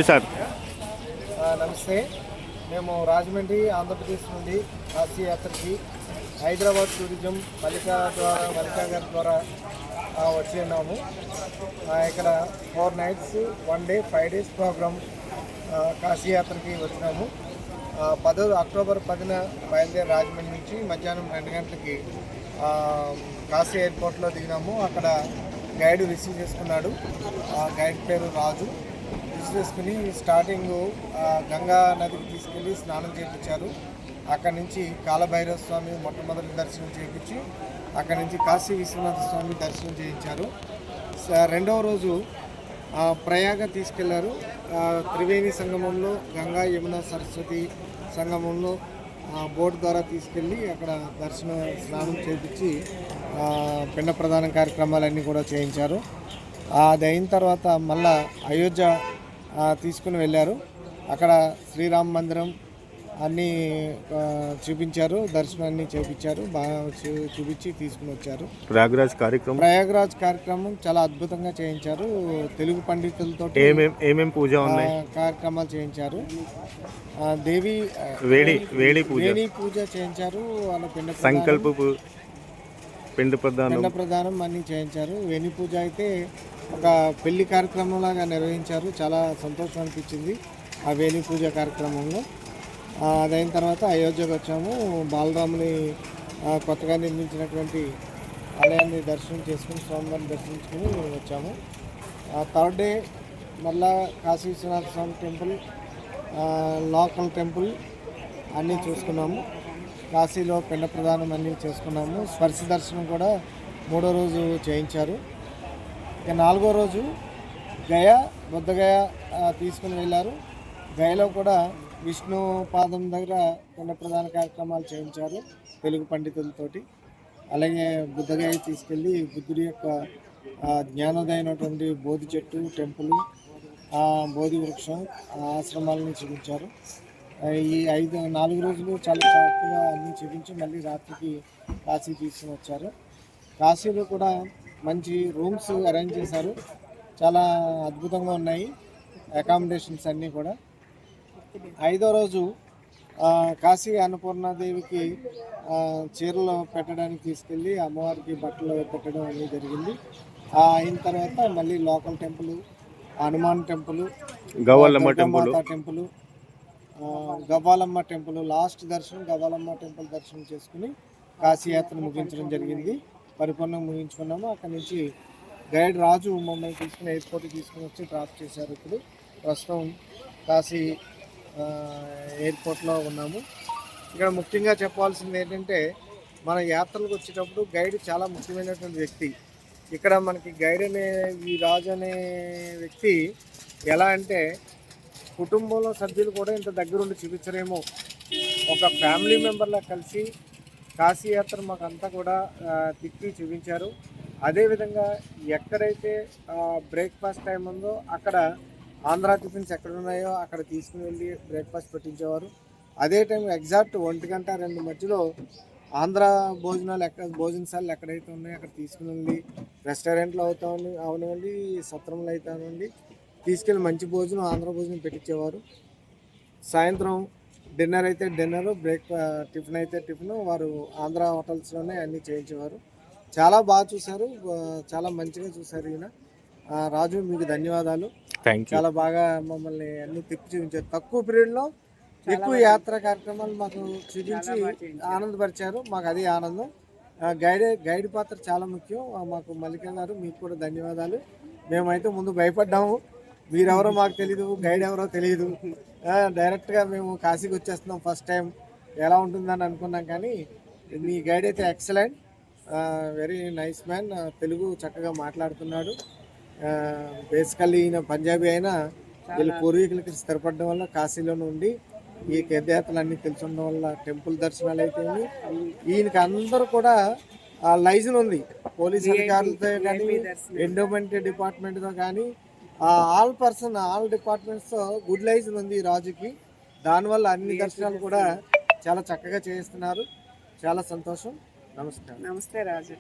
Sir నమస్తే. మేము రాజమండ్రి ఆంధ్రప్రదేశ్ నుండి కాశీ యాత్రకి హైదరాబాద్ టూరిజం మల్లికా గారి ద్వారా వచ్చి ఉన్నాము. ఇక్కడ 4 nights 1 day 5 days programme Kashi యాత్రకి వచ్చినాము. అక్టోబర్ 10న బయలుదేరి రాజమండ్రి నుంచి మధ్యాహ్నం 2 గంటలకి కాశీ ఎయిర్పోర్ట్లో దిగినాము. అక్కడ గైడ్ రిసీవ్ చేసుకున్నాడు. గైడ్ పేరు రాజు. రిసీవ్ చేసుకుని స్టార్టింగ్ గంగా నదికి తీసుకెళ్ళి స్నానం చేయించారు. అక్కడి నుంచి కాలభైరవ స్వామి మొట్టమొదటి దర్శనం చేయించి అక్కడి నుంచి కాశీ విశ్వనాథ స్వామి దర్శనం చేయించారు. రెండవ రోజు ప్రయాగ తీసుకెళ్లారు. త్రివేణి సంగమంలో గంగా యమున సరస్వతి సంగమంలో బోట్ ద్వారా తీసుకెళ్ళి అక్కడ స్నానం చేయించి పిండ ప్రదాన కార్యక్రమాలన్నీ కూడా చేయించారు. అది అయిన తర్వాత మళ్ళా అయోధ్య తీసుకుని వెళ్ళారు. అక్కడ శ్రీరామ మందిరం అన్నీ చూపించారు, దర్శనాన్ని చేయించారు, బాగా చూపించి తీసుకుని వచ్చారు. ప్రయాగ్రాజ్ కార్యక్రమం చాలా అద్భుతంగా చేయించారు. తెలుగు పండితులతో ఏమేం పూజ కార్యక్రమాలు చేయించారు. దేవి వేణి పూజ చేయించారు. వాళ్ళ పిండ ప్రదానం అన్నీ చేయించారు. వేణి పూజ అయితే ఒక పెళ్లి కార్యక్రమంలాగా నిర్వహించారు. చాలా సంతోషం అనిపించింది ఆ వేణి పూజ కార్యక్రమంలో. అదైన తర్వాత అయోధ్యకు వచ్చాము. బాలరాముని కొత్తగా నిర్మించినటువంటి ఆలయాన్ని దర్శనం చేసుకుని స్వామివారిని దర్శించుకుని వచ్చాము. 3rd day మళ్ళా కాశీ విశ్వనాథ స్వామి టెంపుల్, లోకల్ టెంపుల్ అన్నీ చూసుకున్నాము. కాశీలో పిండ ప్రదానం అన్నీ చేసుకున్నాము. స్పర్శ దర్శనం కూడా 3వ రోజు చేయించారు. ఇక 4వ రోజు బుద్ధగయ తీసుకుని వెళ్ళారు. గయలో కూడా విష్ణు పాదం దగ్గర పిండ ప్రదాన కార్యక్రమాలు చేయించారు తెలుగు పండితులతోటి. అలాగే బుద్ధగయ తీసుకెళ్ళి బుద్ధుడి యొక్క జ్ఞానోదయమైనటువంటి బోధి చెట్టు టెంపుల్, బోధి వృక్షం ఆశ్రమాలను చూపించారు. ఈ 4 రోజులు చాలా చక్కగా అన్నీ చూపించి మళ్ళీ రాత్రికి కాశీ తీసుకుని వచ్చారు. కాశీలో కూడా మంచి రూమ్స్ అరేంజ్ చేశారు. చాలా అద్భుతంగా ఉన్నాయి అకామిడేషన్స్ అన్నీ కూడా. 5వ రోజు కాశీ అన్నపూర్ణాదేవికి చీరలు పెట్టడానికి తీసుకెళ్ళి అమ్మవారికి బట్టలు పెట్టడం అనేది జరిగింది. అయిన తర్వాత మళ్ళీ local temple, Hanuman temple, Gavvalamma temple, Gavvalamma temple last దర్శనం గవ్వాలమ్మ టెంపుల్ దర్శనం చేసుకుని కాశీ యాత్ర ముగించడం జరిగింది. పరిపూర్ణంగా ముగించుకున్నాము. అక్కడి నుంచి గైడ్ రాజు మమ్మల్ని తీసుకుని ఎయిర్పోర్ట్కి తీసుకుని వచ్చి డ్రాప్ చేశారు. ఇప్పుడు ప్రస్తుతం కాశీ ఎయిర్పోర్ట్లో ఉన్నాము. ఇక్కడ ముఖ్యంగా చెప్పాల్సింది ఏంటంటే మన యాత్రలకు వచ్చేటప్పుడు గైడ్ చాలా ముఖ్యమైనటువంటి వ్యక్తి. ఇక్కడ మనకి గైడ్ ఈ రాజు అనే వ్యక్తి ఎలా అంటే కుటుంబంలో సభ్యులు కూడా ఇంత దగ్గరుండి చూపించరేమో. ఒక ఫ్యామిలీ మెంబర్లా కలిసి కాశీ యాత్ర మాకు అంతా కూడా తిప్పి చూపించారు. అదేవిధంగా ఎక్కడైతే బ్రేక్ఫాస్ట్ టైం ఉందో అక్కడ ఆంధ్రా టిఫిన్స్ ఎక్కడ ఉన్నాయో అక్కడ తీసుకుని వెళ్ళి బ్రేక్ఫాస్ట్ పెట్టించేవారు. అదే టైం ఎగ్జాక్ట్ 1 గంట 2 మధ్యలో ఆంధ్రా భోజనశాలలు ఎక్కడైతే ఉన్నాయో అక్కడ తీసుకుని వెళ్ళి రెస్టారెంట్లో అవనివ్వండి, సత్రంలో అయితే అవనివ్వండి తీసుకెళ్ళి మంచి భోజనం ఆంధ్ర భోజనం పెట్టించేవారు. సాయంత్రం డిన్నర్ అయితే డిన్నరు, టిఫిన్ అయితే టిఫిన్ వారు ఆంధ్ర హోటల్స్లోనే అన్నీ చేయించేవారు. చాలా బాగా చూశారు, చాలా మంచిగా చూశారు. ఈయన రాజు మీకు ధన్యవాదాలు. చాలా బాగా మమ్మల్ని అన్ని తిప్పి చూపించారు. తక్కువ పీరియడ్లో ఎక్కువ యాత్రా కార్యక్రమాలు మాకు చూపించి ఆనందపరిచారు. మాకు అది ఆనందం. గైడ్ పాత్ర చాలా ముఖ్యం మాకు. మల్లికా గారు మీకు కూడా ధన్యవాదాలు. మేమైతే ముందు భయపడ్డాము, మీరెవరో మాకు తెలీదు, గైడ్ ఎవరో తెలియదు. డైరెక్ట్గా మేము కాశీకి వచ్చేస్తున్నాం ఫస్ట్ టైం, ఎలా ఉంటుందని అనుకున్నాం. కానీ మీ గైడ్ అయితే excellent, very nice man. Telugu చక్కగా మాట్లాడుతున్నాడు. బేసికల్లీ ఈయన పంజాబీ అయినా వీళ్ళ పూర్వీకులకి స్థిరపడడం వల్ల కాశీలోనే ఉండి ఈ తీర్థయాత్రలు అన్నీ తెలిసి ఉండడం వల్ల టెంపుల్ దర్శనాలు అయితే ఈయనకి అందరూ కూడా లైజన్ ఉంది. పోలీస్ అధికారులతో కానీ, ఎండోమెంట్ డిపార్ట్మెంట్తో కానీ, ఆల్ డిపార్ట్మెంట్స్తో గుడ్ లైజన్ ఉంది ఈ రాజుకి. దానివల్ల అన్ని దర్శనాలు కూడా చాలా చక్కగా చేయిస్తున్నారు. చాలా సంతోషం. నమస్కారం. నమస్తే రాజు.